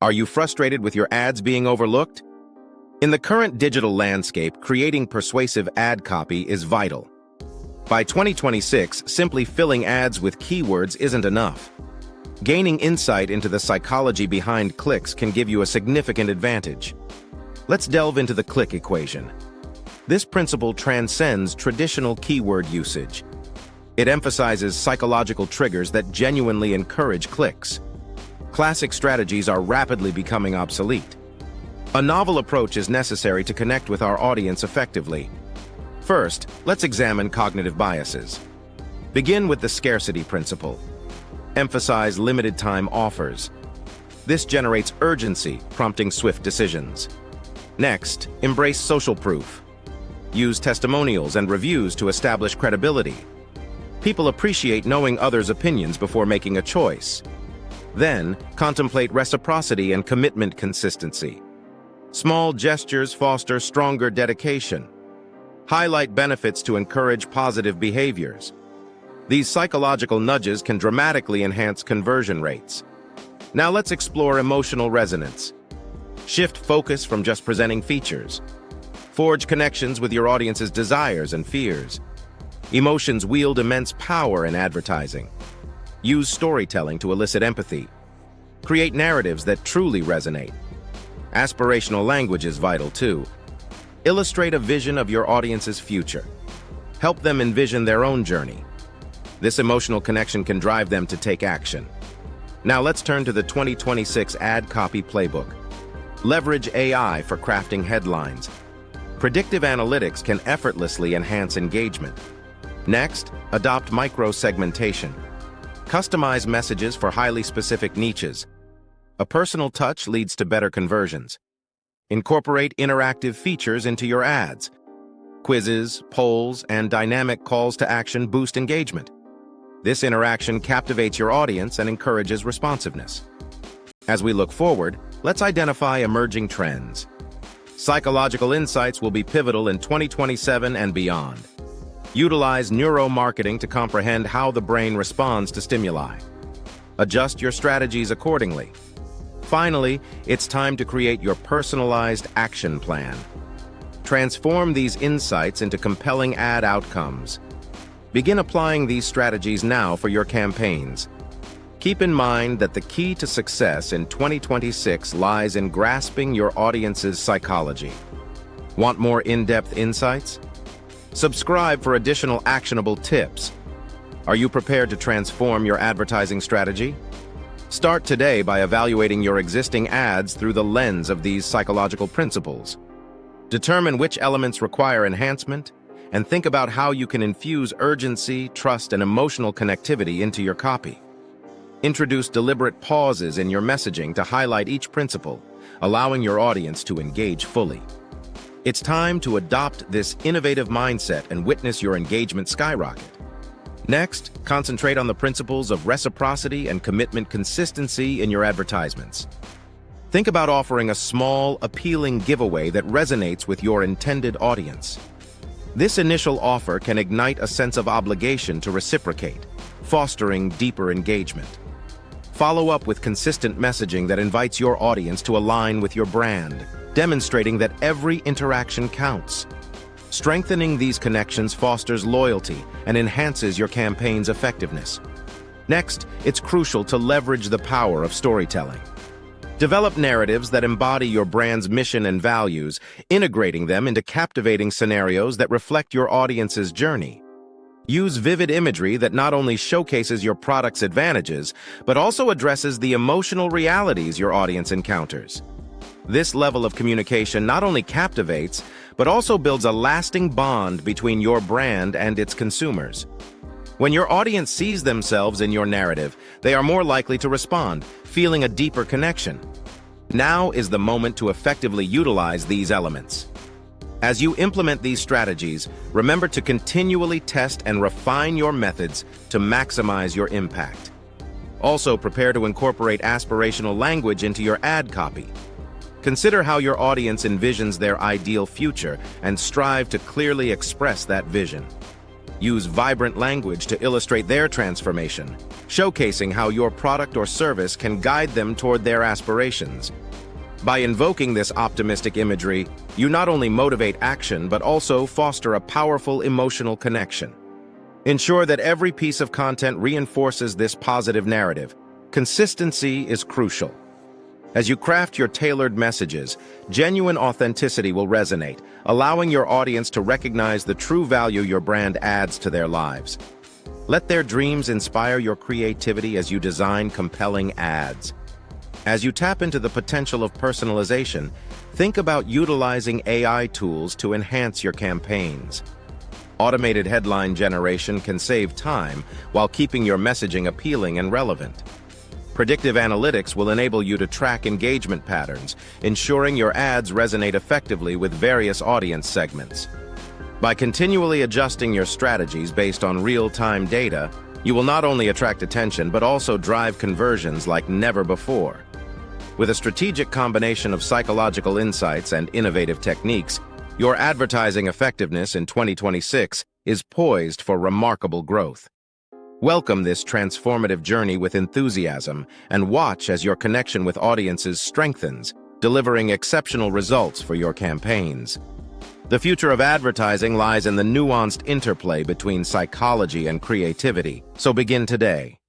Are you frustrated with your ads being overlooked? In the current digital landscape, creating persuasive ad copy is vital. By 2026, simply filling ads with keywords isn't enough. Gaining insight into the psychology behind clicks can give you a significant advantage. Let's delve into the click equation. This principle transcends traditional keyword usage. It emphasizes psychological triggers that genuinely encourage clicks. Classic strategies are rapidly becoming obsolete. A novel approach is necessary to connect with our audience effectively. First, let's examine cognitive biases. Begin with the scarcity principle. Emphasize limited-time offers. This generates urgency, prompting swift decisions. Next, embrace social proof. Use testimonials and reviews to establish credibility. People appreciate knowing others' opinions before making a choice. Then, contemplate reciprocity and commitment consistency. Small gestures foster stronger dedication. Highlight benefits to encourage positive behaviors. These psychological nudges can dramatically enhance conversion rates. Now let's explore emotional resonance. Shift focus from just presenting features. Forge connections with your audience's desires and fears. Emotions wield immense power in advertising. Use storytelling to elicit empathy. Create narratives that truly resonate. Aspirational language is vital too. Illustrate a vision of your audience's future. Help them envision their own journey. This emotional connection can drive them to take action. Now let's turn to the 2026 ad copy playbook. Leverage AI for crafting headlines. Predictive analytics can effortlessly enhance engagement. Next, adopt micro-segmentation. Customize messages for highly specific niches. A personal touch leads to better conversions. Incorporate interactive features into your ads. Quizzes, polls, and dynamic calls to action boost engagement. This interaction captivates your audience and encourages responsiveness. As we look forward, let's identify emerging trends. Psychological insights will be pivotal in 2027 and beyond. Utilize neuromarketing to comprehend how the brain responds to stimuli. Adjust your strategies accordingly. Finally, it's time to create your personalized action plan. Transform these insights into compelling ad outcomes. Begin applying these strategies now for your campaigns. Keep in mind that the key to success in 2026 lies in grasping your audience's psychology. Want more in-depth insights? Subscribe for additional actionable tips. Are you prepared to transform your advertising strategy? Start today by evaluating your existing ads through the lens of these psychological principles. Determine which elements require enhancement, and think about how you can infuse urgency, trust, and emotional connectivity into your copy. Introduce deliberate pauses in your messaging to highlight each principle, allowing your audience to engage fully. It's time to adopt this innovative mindset and witness your engagement skyrocket. Next, concentrate on the principles of reciprocity and commitment consistency in your advertisements. Think about offering a small, appealing giveaway that resonates with your intended audience. This initial offer can ignite a sense of obligation to reciprocate, fostering deeper engagement. Follow up with consistent messaging that invites your audience to align with your brand, demonstrating that every interaction counts. Strengthening these connections fosters loyalty and enhances your campaign's effectiveness. Next, it's crucial to leverage the power of storytelling. Develop narratives that embody your brand's mission and values, integrating them into captivating scenarios that reflect your audience's journey. Use vivid imagery that not only showcases your product's advantages, but also addresses the emotional realities your audience encounters. This level of communication not only captivates, but also builds a lasting bond between your brand and its consumers. When your audience sees themselves in your narrative, they are more likely to respond, feeling a deeper connection. Now is the moment to effectively utilize these elements. As you implement these strategies, remember to continually test and refine your methods to maximize your impact. Also, prepare to incorporate aspirational language into your ad copy. Consider how your audience envisions their ideal future and strive to clearly express that vision. Use vibrant language to illustrate their transformation, showcasing how your product or service can guide them toward their aspirations. By invoking this optimistic imagery, you not only motivate action but also foster a powerful emotional connection. Ensure that every piece of content reinforces this positive narrative. Consistency is crucial. As you craft your tailored messages, genuine authenticity will resonate, allowing your audience to recognize the true value your brand adds to their lives. Let their dreams inspire your creativity as you design compelling ads. As you tap into the potential of personalization, think about utilizing AI tools to enhance your campaigns. Automated headline generation can save time while keeping your messaging appealing and relevant. Predictive analytics will enable you to track engagement patterns, ensuring your ads resonate effectively with various audience segments. By continually adjusting your strategies based on real-time data, you will not only attract attention but also drive conversions like never before. With a strategic combination of psychological insights and innovative techniques, your advertising effectiveness in 2026 is poised for remarkable growth. Welcome this transformative journey with enthusiasm and watch as your connection with audiences strengthens, delivering exceptional results for your campaigns. The future of advertising lies in the nuanced interplay between psychology and creativity, so begin today.